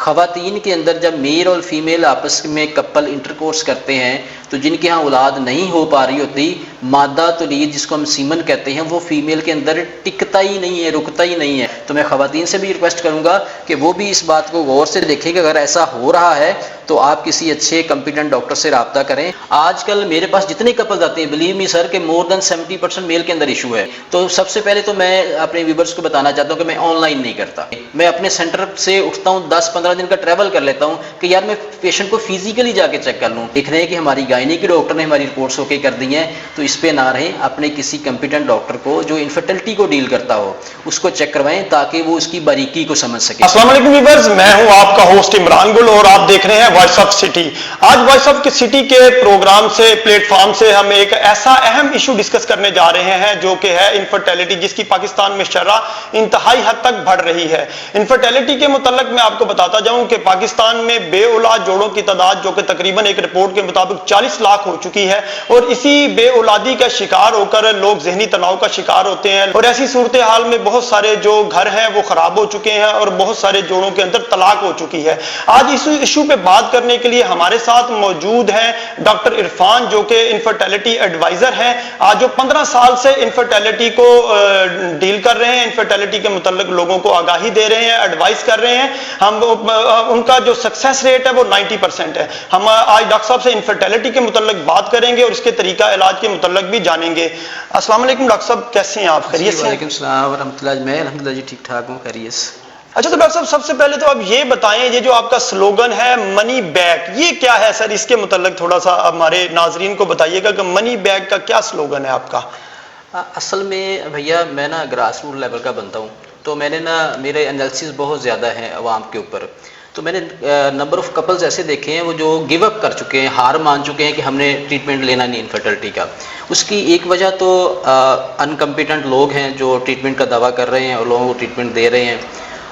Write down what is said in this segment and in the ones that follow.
ख़वातीन के अंदर जब मेल और फीमेल आपस में कपल इंटरकोर्स करते हैं तो जिनके यहाँ औलाद नहीं हो पा रही होती, मादा तौलीद जिसको हम सीमन कहते हैं, वो फीमेल के अंदर टिकता ही नहीं है, रुकता ही नहीं है। तो मैं ख़वातीन से भी रिक्वेस्ट करूँगा कि वो भी इस बात को गौर से देखें कि अगर ऐसा हो रहा है तो आप किसी अच्छे कॉम्पिटेंट डॉक्टर से रब्ता करें। आजकल मेरे पास जितने कपल्स आते हैं, बिलीव मी सर, के मोर देन 70% मेल के अंदर इशू है। तो सबसे पहले तो मैं अपने व्यूअर्स को बताना चाहता हूँ कि मैं ऑनलाइन नहीं करता। मैं अपने सेंटर से उठता हूँ, 10-15 दिन का ट्रैवल कर लेता हूँ कि यार मैं पेशेंट को फिजिकली जाके चेक कर लूँ। देख रहे हैं कि हमारी गायनी के डॉक्टर ने हमारी रिपोर्ट्स ओके कर दी हैं, तो इस पे ना रहें, अपने किसी कॉम्पिटेंट डॉक्टर को जो इनफर्टिलिटी को डील करता हो उसको चेक करवाएं ताकि वो उसकी बारीकी को समझ सके। अस्सलाम वालेकुम व्यूअर्स, मैं हूं आपका होस्ट इमरान गुल और आप देख रहे हैं वॉइस ऑफ सिटी। आज वॉइस ऑफ सिटी के प्रोग्राम से, प्लेटफॉर्म से हम एक ऐसा अहम इशू डिस्कस करने जा रहे हैं जो कि है इनफर्टिलिटी, जिसकी पाकिस्तान में शरह इंतहाई हद तक बढ़ रही है। इनफर्टिलिटी के मुतल्लिक मैं आपको बताता जाऊं कि पाकिस्तान में बेऔलाद जोड़ों की तादाद जो कि तकरीबन एक रिपोर्ट के मुताबिक 40 लाख हो चुकी है और इसी बेऔलादी का शिकार होकर लोग जहनी तनाव का शिकार होते हैं और ऐसी सूरत हाल में बहुत सारे जो घर हैं वो खराब हो चुके हैं और बहुत सारे जोड़ों के अंदर तलाक हो चुकी है। आज इस इशू पे बात करने के लिए हमारे साथ मौजूद हैं डॉक्टर इरफान, जो कि इनफर्टिलिटी एडवाइजर हैं। आज जो 15 साल से इनफर्टिलिटी को डील कर रहे हैं, इनफर्टिलिटी के मुतल्लिक लोगों को आगाही दे रहे हैं, एडवाइस कर रहे हैं। हम उनका जो सक्सेस रेट है वो 90% है। हम आज डॉक्टर साहब से इनफर्टिलिटी के मुतल्लिक बात करेंगे और इसके तरीका इलाज के मुतल्लिक भी जानेंगे। अस्सलाम वालेकुम डॉक्टर साहब, कैसे हैं आप? खैरियत से? वालेकुम सलाम व रहमतुल्लाह। मैं अल्हम्दुलिल्लाह जी ठीक ठाक हूँ, खैरियत से। अच्छा, तो डॉक्टर साहब सबसे पहले तो आप ये बताएं, ये जो आपका स्लोगन है मनी बैक, ये क्या है सर? इसके मुतल्लिक थोड़ा सा हमारे नाजरीन को बताइएगा कि मनी बैक का क्या स्लोगन है आपका? असल में भैया मैं ना ग्रास रूट लेवल का बनता हूँ, तो मैंने ना मेरे एनालिसिस बहुत ज़्यादा हैं अवाम के ऊपर। तो मैंने नंबर ऑफ़ कपल्स ऐसे देखे हैं वो जो गिव अप कर चुके हैं, हार मान चुके हैं कि हमने ट्रीटमेंट लेना नहीं इनफर्टिलिटी का। उसकी एक वजह तो अनकम्पिटेंट लोग हैं जो ट्रीटमेंट का दावा कर रहे हैं और लोगों को ट्रीटमेंट दे रहे हैं,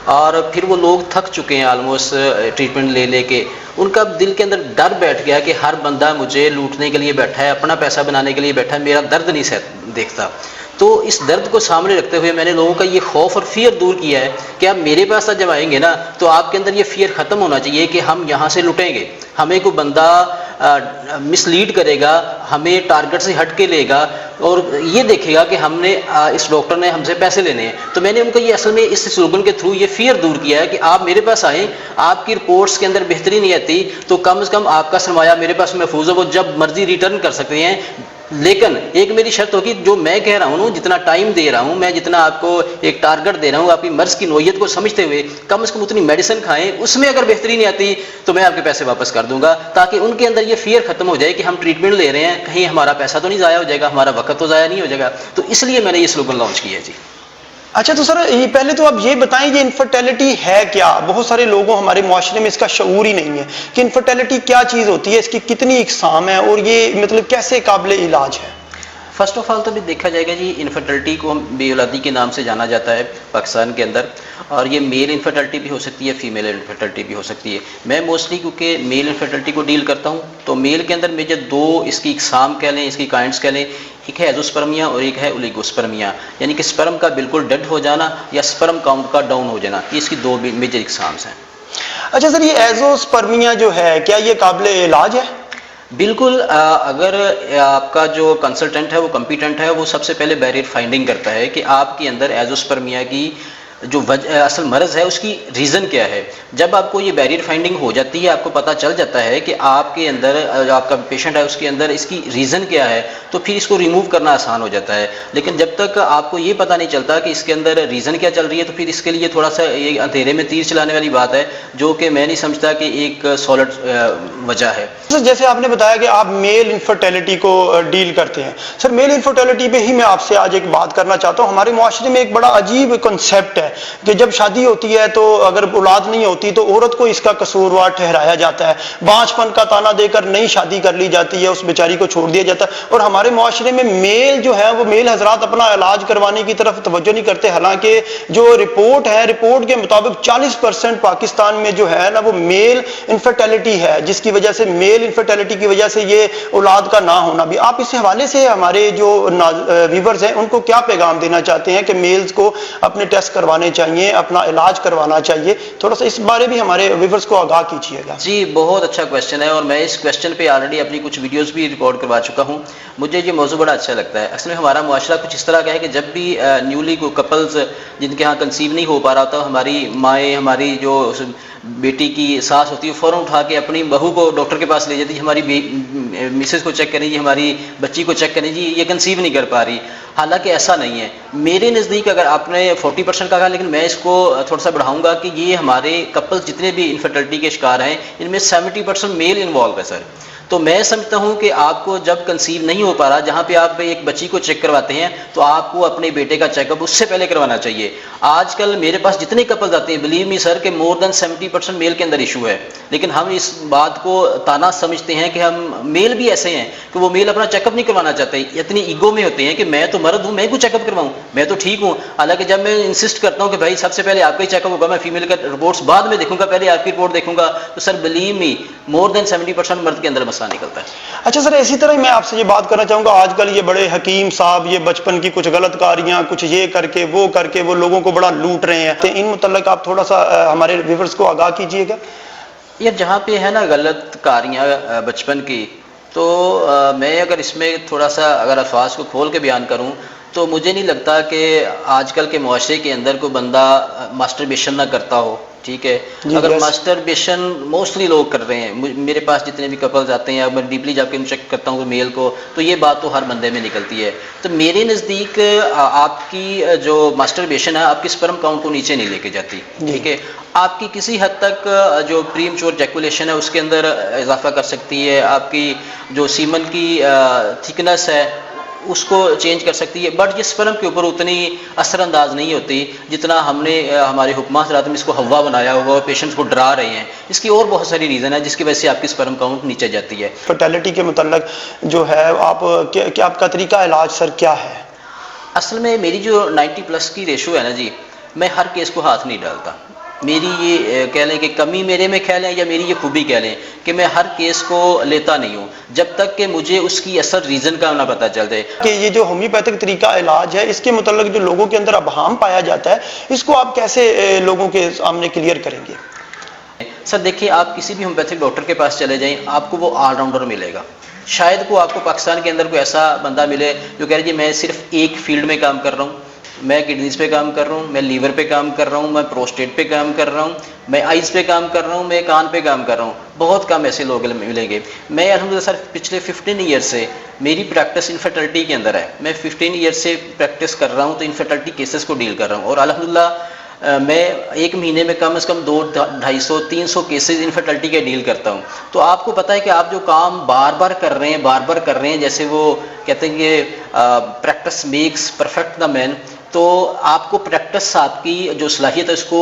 और फिर वो लोग थक चुके हैं ऑलमोस्ट ट्रीटमेंट ले लेके। उनका दिल के अंदर डर बैठ गया कि हर बंदा मुझे लूटने के लिए बैठा है, अपना पैसा बनाने के लिए बैठा है, मेरा दर्द नहीं देखता। तो इस दर्द को सामने रखते हुए मैंने लोगों का ये खौफ और फियर दूर किया है कि आप मेरे पास जब आएंगे ना तो आपके अंदर ये फियर ख़त्म होना चाहिए कि हम यहाँ से लुटेंगे, हमें कोई बंदा मिसलीड करेगा, हमें टारगेट से हट के लेगा और ये देखेगा कि हमने इस डॉक्टर ने हमसे पैसे लेने हैं। तो मैंने उनको ये असल में इस स्लोगन के थ्रू ये फियर दूर किया है कि आप मेरे पास आएँ, आपकी रिपोर्ट्स के अंदर बेहतरी नहीं आती तो कम से कम आपका सरमाया मेरे पास महफूज है, वो जब मर्जी रिटर्न कर सकते हैं। लेकिन एक मेरी शर्त होगी, जो मैं कह रहा हूँ, जितना टाइम दे रहा हूँ मैं, जितना आपको एक टारगेट दे रहा हूँ, आपकी मर्ज की नोयत को समझते हुए कम से कम उतनी मेडिसिन खाएं, उसमें अगर बेहतरी नहीं आती तो मैं आपके पैसे वापस कर दूंगा, ताकि उनके अंदर ये फियर खत्म हो जाए कि हम ट्रीटमेंट ले रहे हैं, कहीं हमारा पैसा तो नहीं ज़ाया हो जाएगा, हमारा वक्त तो ज़ाया नहीं हो जाएगा। तो इसलिए मैंने ये स्लोगन लॉन्च किया है जी। अच्छा, तो सर ये पहले तो आप ये बताएं ये इनफर्टिलिटी है क्या? बहुत सारे लोगों हमारे मुआशरे में इसका शऊर ही नहीं है कि इनफर्टिलिटी क्या चीज़ होती है, इसकी कितनी इकसाम है और ये मतलब कैसे काबिल इलाज है? फर्स्ट ऑफ ऑल तो भी देखा जाएगा जी, इनफर्टिलिटी को बेऔलादी के नाम से जाना जाता है पाकिस्तान के अंदर, और ये मेल इनफर्टिलिटी भी हो सकती है, फीमेल इनफर्टिलिटी भी हो सकती है। मैं मोस्टली क्योंकि मेल इनफर्टिलिटी को डील करता हूँ, तो मेल के अंदर मेजर दो इसकी इकसाम कह लें, इसकी काइंड्स कह लें, एक है एजोस्पर्मिया और एक है ओलिगोस्पर्मिया, यानी कि स्पर्म का बिल्कुल डेड हो जाना या स्पर्म काउंट का डाउन हो जाना, ये इसकी दो मेजर इकसाम्स हैं। अच्छा सर, ये एजोस्पर्मिया जो है क्या ये काबिल इलाज है? बिल्कुल। अगर आपका जो कंसल्टेंट है वो कॉम्पिटेंट है, वो सबसे पहले बैरियर फाइंडिंग करता है कि आपके अंदर एजोस्पर्मिया की जो असल मर्ज़ है उसकी रीज़न क्या है। जब आपको ये बैरियर फाइंडिंग हो जाती है, आपको पता चल जाता है कि आपके अंदर जो आपका पेशेंट है उसके अंदर इसकी रीज़न क्या है, तो फिर इसको रिमूव करना आसान हो जाता है। लेकिन जब तक आपको ये पता नहीं चलता कि इसके अंदर रीज़न क्या चल रही है, तो फिर इसके लिए थोड़ा सा ये अंधेरे में तीर चलाने वाली बात है, जो कि मैं नहीं समझता कि एक सॉलिड वजह है। जैसे आपने बताया कि आप मेल इनफर्टिलिटी को डील करते हैं, सर मेल इनफर्टिलिटी पे ही मैं आपसे आज एक बात करना चाहता हूँ। हमारे मुआशरे में एक बड़ा अजीब कंसेप्ट है कि जब शादी होती है तो अगर औलाद नहीं होती तो औरत को इसका कसूरवार ठहराया जाता है, बांझपन का ताना देकर नई शादी कर ली जाती है, उस बेचारी को छोड़ दिया जाता है। और हमारे मुआशरे में मेल जो है वो मेल हजरात अपना इलाज करवाने की तरफ तवज्जो नहीं करते। हालांकि जो रिपोर्ट है, रिपोर्ट के मुताबिक 40% पाकिस्तान में जो है ना वो मेल इनफर्टिलिटी है, जिसकी वजह से मेल इनफर्टिलिटी की वजह से ये औलाद का ना होना भी। आप इस हवाले से हमारे जो व्यूअर्स हैं उनको क्या पैगाम देना चाहते हैं कि मेल्स को अपने टेस्ट करवाने करवाने चाहिए, अपना इलाज करवाना चाहिए? थोड़ा सा इस बारे भी हमारे व्यूअर्स को आगाह कीजिएगा। जी, बहुत अच्छा क्वेश्चन है और मैं इस क्वेश्चन पे ऑलरेडी अपनी कुछ वीडियोस भी रिकॉर्ड करवा चुका हूँ। मुझे ये मौजू बड़ा अच्छा लगता है। असल में हमारा मुआशरा कुछ इस तरह का है कि जब भी न्यूली कपल्स जिनके यहाँ कंसीव नहीं हो पा रहा होता, हमारी माएँ, हमारी जो बेटी की सास होती है, फ़ौरन उठा के अपनी बहू को डॉक्टर के पास ले जाती है, हमारी मिसेस को चेक करें जी, हमारी बच्ची को चेक करें जी, ये कंसीव नहीं कर पा रही। हालांकि ऐसा नहीं है। मेरे नज़दीक अगर आपने 40% का कहा, लेकिन मैं इसको थोड़ा सा बढ़ाऊंगा कि ये हमारे कपल्स जितने भी इनफर्टिलिटी के शिकार हैं, इनमें 70% मेल इन्वॉल्व है सर। तो मैं समझता हूं कि आपको जब कंसीव नहीं हो पा रहा, जहां पे आप एक बच्ची को चेक करवाते हैं, तो आपको अपने बेटे का चेकअप उससे पहले करवाना चाहिए। आजकल मेरे पास जितने कपल्स आते हैं, बिलीव मी सर, कि मोर देन 70% मेल के अंदर इशू है। लेकिन हम इस बात को ताना समझते हैं कि हम मेल भी ऐसे हैं कि वो मेल अपना चेकअप नहीं करवाना चाहते, इतनी ईगो में होते हैं कि मैं तो मर्द हूं, मैं क्यों चेकअप करवाऊं, मैं तो ठीक हूं। हालांकि जब मैं इंसिस्ट करता हूं कि भाई सबसे पहले आपका ही चेकअप होगा, मैं फीमेल का रिपोर्ट्स बाद में देखूंगा, पहले आपकी रिपोर्ट देखूंगा, तो sir believe me more than 70% मर्द के अंदर मसला निकलता है। अच्छा सर, इसी तरह मैं आपसे ये बात करना चाहूँगा, आजकल ये बड़े हकीम साहब ये बचपन की कुछ गलत कारियाँ, कुछ ये करके वो लोगों को बड़ा लूट रहे हैं, तो इन मुतल्लिक आप थोड़ा सा हमारे व्यूअर्स को आगाह कीजिएगा। यार जहाँ पे है ना गलत कारियाँ बचपन की, तो मैं अगर इसमें थोड़ा सा अगर अल्फाज को खोल के बयान करूँ, तो मुझे नहीं लगता कि आजकल के मुआशरे के अंदर कोई बंदा मास्टरबेशन ना करता हो। ठीक है, अगर मास्टरबेशन मोस्टली लोग कर रहे हैं, मेरे पास जितने भी कपल्स आते हैं, मैं डीपली जाकर चेक करता हूँ मेल को, तो ये बात तो हर बंदे में निकलती है। तो मेरे नज़दीक आपकी जो मास्टरबेशन है, आपकी स्पर्म काउंट को नीचे नहीं लेके जाती। ठीक है, आपकी किसी हद तक जो प्रीमच्योर जैकुलेशन है उसके अंदर इजाफा कर सकती है, आपकी जो सीमन की थिकनेस है उसको चेंज कर सकती है, बट ये स्पर्म के ऊपर उतनी असरअंदाज नहीं होती जितना हमने हमारे हुक्मा में इसको हवा बनाया हुआ और पेशेंट्स को डरा रहे हैं। इसकी और बहुत सारी रीज़न है जिसकी वजह से आपकी स्पर्म काउंट नीचे जाती है। फर्टिलिटी के मुतल्लिक जो है आप क्या आपका तरीका इलाज सर क्या है? असल में मेरी जो 90+ की रेशो है ना जी, मैं हर केस को हाथ नहीं डालता। मेरी ये कह लें कि कमी मेरे में कह लें, या मेरी ये खूबी कह लें कि मैं हर केस को लेता नहीं हूँ जब तक कि मुझे उसकी असल रीज़न का ना पता चल जाए। कि ये जो होम्योपैथिक तरीका इलाज है, इसके मुतल्लिक जो लोगों के अंदर अबहाम पाया जाता है, इसको आप कैसे लोगों के सामने क्लियर करेंगे? सर देखिए, आप किसी भी होम्योपैथिक डॉक्टर के पास चले जाएं, आपको वो ऑलराउंडर मिलेगा। शायद को आपको पाकिस्तान के अंदर कोई ऐसा बंदा मिले जो कह रहे जी मैं सिर्फ एक फील्ड में काम कर रहा हूँ, मैं किडनीज पे काम कर रहा हूँ, मैं लीवर पे काम कर रहा हूँ, मैं प्रोस्टेट पे काम कर रहा हूँ, मैं आइज़ पे काम कर रहा हूँ, मैं कान पे काम कर रहा हूँ। बहुत कम ऐसे लोग मिलेंगे। मैं अल्हम्दुलिल्लाह सर पिछले 15 ईयर से मेरी प्रैक्टिस इनफर्टिलिटी के अंदर है। मैं 15 ईयर से प्रैक्टिस कर रहा हूँ, तो इनफर्टिलिटी केसेस को डील कर रहा हूँ, और अल्हम्दुलिल्लाह मैं एक महीने में कम से कम 200-250-300 केसेस इनफर्टिलिटी के डील करता हूँ। तो आपको पता है कि आप जो काम बार बार कर रहे हैं, जैसे वो कहते हैं कि practice makes perfect the man, तो आपको प्रैक्टिस आपकी जो सलाहियत है उसको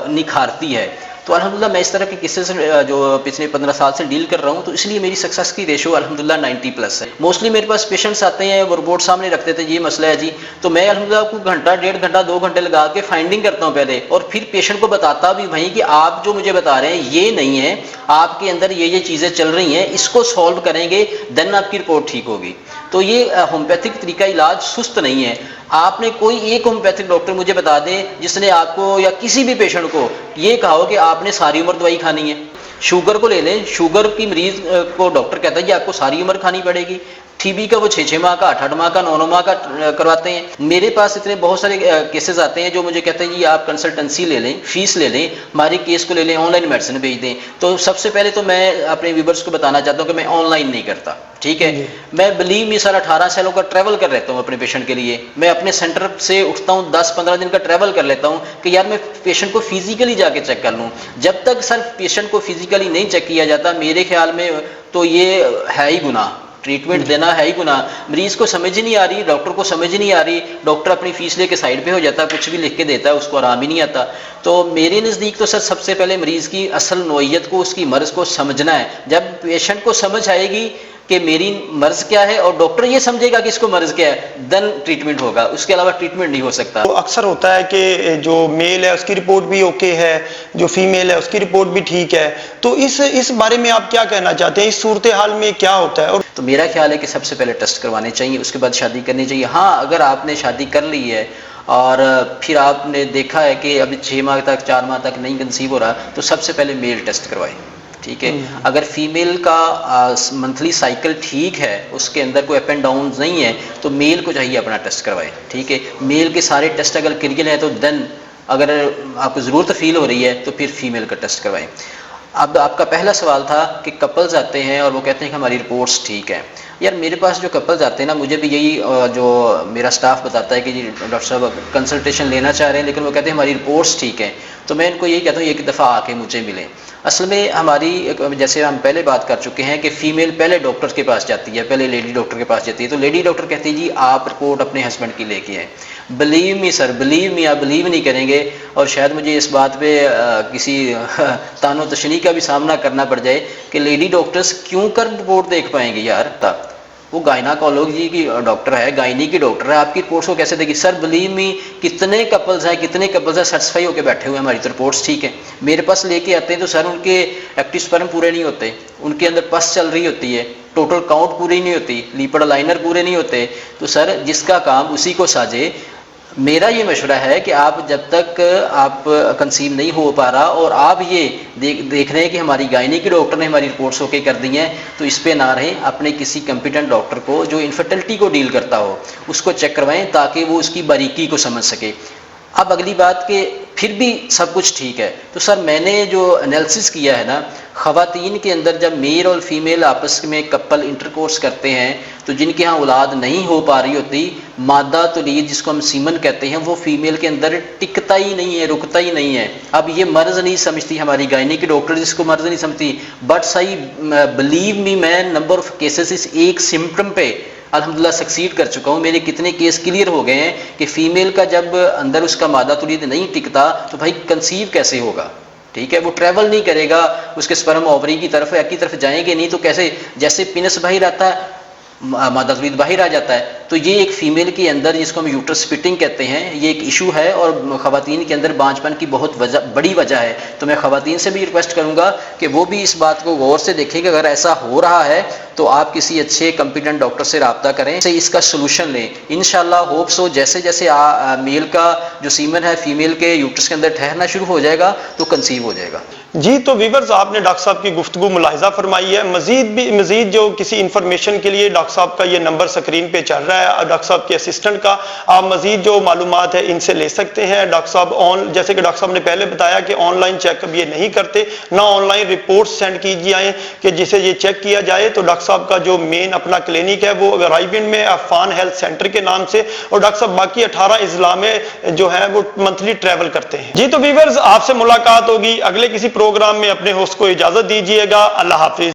निखारती है। तो अल्हम्दुलिल्लाह मैं इस तरह के केसेस जो पिछले 15 साल से डील कर रहा हूँ, तो इसलिए मेरी सक्सेस की रेशो अल्हम्दुलिल्लाह 90+ है। मोस्टली मेरे पास पेशेंट्स आते हैं, वो रिपोर्ट सामने रखते थे, ये मसला है जी, तो मैं अल्हम्दुलिल्लाह आपको घंटा, 1.5 घंटा, 2 घंटे लगा के फाइंडिंग करता हूँ पहले, और फिर पेशेंट को बताता भी भाई कि आप जो मुझे बता रहे हैं ये नहीं है, आपके अंदर ये चीज़ें चल रही हैं, इसको सॉल्व करेंगे देन आपकी रिपोर्ट ठीक होगी। तो ये होम्योपैथिक तरीका इलाज सुस्त नहीं है। आपने कोई एक होम्योपैथिक डॉक्टर मुझे बता दें जिसने आपको या किसी भी पेशेंट को ये कहा हो कि आपने सारी उम्र दवाई खानी है। शुगर को ले लें, शुगर की मरीज को डॉक्टर कहता है कि आपको सारी उम्र खानी पड़ेगी। टीबी का वो 6 माह का, 8 माह का, 9 माह का करवाते हैं। मेरे पास इतने बहुत सारे केसेस आते हैं जो मुझे कहते हैं जी आप कंसल्टेंसी ले लें, फीस ले लें, हमारे केस को ले लें, ऑनलाइन मेडिसिन भेज दें। तो सबसे पहले तो मैं अपने व्यूअर्स को बताना चाहता हूँ कि मैं ऑनलाइन नहीं करता। ठीक है, मैं बिलीव मी सर 18 सालों का ट्रैवल कर रहता हूँ अपने पेशेंट के लिए। मैं अपने सेंटर से उठता हूँ, 10-15 दिन का ट्रैवल कर लेता हूँ कि यार मैं पेशेंट को फिजिकली जाके चेक कर लूँ। जब तक सर पेशेंट को फिजिकली नहीं चेक किया जाता, मेरे ख्याल में तो ये है ही गुनाह, ट्रीटमेंट देना है ही गुनाह। मरीज को समझ ही नहीं आ रही, डॉक्टर को समझ ही नहीं आ रही, डॉक्टर अपनी फीस लेके साइड पे हो जाता है, कुछ भी लिख के देता है, उसको आराम ही नहीं आता। तो मेरे नज़दीक तो सर सबसे पहले मरीज की असल नोयत को, उसकी मर्ज को समझना है। जब पेशेंट को समझ आएगी कि मेरी मर्ज क्या है और डॉक्टर ये समझेगा कि इसको मर्ज क्या है, देन ट्रीटमेंट होगा, उसके अलावा ट्रीटमेंट नहीं हो सकता। तो अक्सर होता है कि जो मेल है उसकी रिपोर्ट भी ओके है, जो फीमेल है उसकी रिपोर्ट भी ठीक है, तो इस बारे में आप क्या कहना चाहते हैं? इस सूरत हाल में क्या होता है? और तो मेरा ख्याल है कि सबसे पहले टेस्ट करवाने चाहिए, उसके बाद शादी करनी चाहिए। हाँ, अगर आपने शादी कर ली है, और फिर आपने देखा है कि अभी 6 माह तक 4 माह तक नहीं कंसीव हो रहा, तो सबसे पहले मेल टेस्ट करवाएं। ठीक है, अगर फीमेल का मंथली साइकिल ठीक है, उसके अंदर कोई अप एंड डाउन नहीं है, तो मेल को चाहिए अपना टेस्ट करवाएं। ठीक है, मेल के सारे टेस्ट अगर क्लियर है तो देन अगर आपको ज़रूरत फील हो रही है तो फिर फीमेल का टेस्ट करवाएं। अब आपका पहला सवाल था कि कपल्स आते हैं और वो कहते हैं कि हमारी रिपोर्ट्स ठीक है। यार मेरे पास जो कपल्स आते हैं ना, मुझे भी यही जो मेरा स्टाफ बताता है कि जी डॉक्टर साहब कंसल्टेशन लेना चाह रहे हैं, लेकिन वो कहते हैं हमारी रिपोर्ट्स ठीक है। तो मैं इनको यही कहता हूँ एक दफ़ा आके मुझे मिलें। असल में हमारी, जैसे हम पहले बात कर चुके हैं कि फ़ीमेल पहले डॉक्टर के पास जाती है, पहले लेडी डॉक्टर के पास जाती है। तो लेडी डॉक्टर कहती है जी आप रिपोर्ट अपने हस्बैंड की लेके आए। Believe me sir, believe me, आप बिलीव नहीं करेंगे और शायद मुझे इस बात पे किसी तानो तशनी का भी सामना करना पड़ जाए कि लेडी डॉक्टर्स क्यों कर रिपोर्ट देख पाएंगे यार। तब वो गायनाकोलॉजी की डॉक्टर है, गायनी की डॉक्टर है, आपकी रिपोर्ट्स को कैसे देगी? सर बिलीव मी, कितने कपल्स हैं सेटिस्फाई होकर बैठे हुए हैं, हमारी तो रिपोर्ट्स ठीक है। मेरे पास लेके आते हैं तो सर उनके एक्टिव स्पर्म पूरे नहीं होते, उनके अंदर पस चल रही होती है, टोटल काउंट पूरी नहीं होती, लिपिड लाइनर पूरे नहीं होते। तो सर जिसका काम उसी को साजे। मेरा ये मशवरा है कि आप जब तक आप कंसीव नहीं हो पा रहा और आप ये देख रहे हैं कि हमारी गायनी की डॉक्टर ने हमारी रिपोर्ट्स ओके कर दी हैं, तो इस पे ना रहें, अपने किसी कंपिटेंट डॉक्टर को जो इनफर्टिलिटी को डील करता हो उसको चेक करवाएं ताकि वो उसकी बारीकी को समझ सके। अब अगली बात कि फिर भी सब कुछ ठीक है, तो सर मैंने जो एनालिसिस किया है ना, ख़वातीन के अंदर जब मेल और फीमेल आपस में कपल इंटरकोर्स करते हैं तो जिनके यहाँ औलाद नहीं हो पा रही होती, मादा तौलीद जिसको हम सीमन कहते हैं, वो फीमेल के अंदर टिकता ही नहीं है, रुकता ही नहीं है। अब ये मर्ज़ नहीं समझती हमारी गायनी की डॉक्टर, जिसको मर्ज़ नहीं समझती, बट सही बिलीव मी, मैं नंबर ऑफ केसेस इस एक सिम्टम पे अल्हम्दुलिल्लाह सक्सीड कर चुका हूँ। मेरे कितने केस क्लियर हो गए हैं कि फीमेल का जब अंदर उसका मादा तौलीद नहीं टिकता तो भाई कंसीव कैसे होगा। ठीक है, वो ट्रैवल नहीं करेगा, उसके स्पर्म ओवरी की तरफ या की तरफ जाएंगे नहीं, तो कैसे, जैसे पिनस बाहर आता है मादा तौलीद बाहर आ जाता है। तो ये एक फीमेल के अंदर जिसको हम यूट्रस स्प्लिटिंग कहते हैं, ये एक इशू है और ख़वातीन के अंदर बांझपन की बहुत बड़ी वजह है। तो मैं ख़वातीन से भी रिक्वेस्ट करूंगा कि वो भी इस बात को गौर से देखें कि अगर ऐसा हो रहा है तो आप किसी अच्छे कंपिटेंट डॉक्टर से रब्ता करें, से इसका सोल्यूशन लें। इंशाल्लाह होप सो जैसे जैसे मेल का जो सीमन है फीमेल के यूट्रस के अंदर ठहरना शुरू हो जाएगा तो कंसीव हो जाएगा। जी, तो वीवर्स आपने डॉक्टर साहब की गुफ्तगू मुलाहिजा फरमाई है। मजीद जो किसी इंफॉर्मेशन के लिए डॉक्टर साहब का ये नंबर स्क्रीन पे चल रहा है, डॉक्टर साहब के असिस्टेंट का, आप मजीद जो मालूमात है इनसे ले सकते हैं। डॉक्टर साहब जैसे कि डॉक्टर साहब ने पहले बताया कि ऑनलाइन चेकअप ये नहीं करते, ना ऑनलाइन रिपोर्ट सेंड की जाए कि जिसे ये चेक किया जाए। तो डॉक्टर साहब का जो मेन अपना क्लिनिक है वो रायविंड में अफान हेल्थ सेंटर के नाम से, और डॉक्टर साहब बाकी 18 अजला में जो है वो मंथली ट्रैवल करते हैं। जी, तो वीवर्स आपसे मुलाकात होगी अगले किसी प्रोग्राम में। अपने होस्ट को इजाजत दीजिएगा। अल्लाह हाफिज।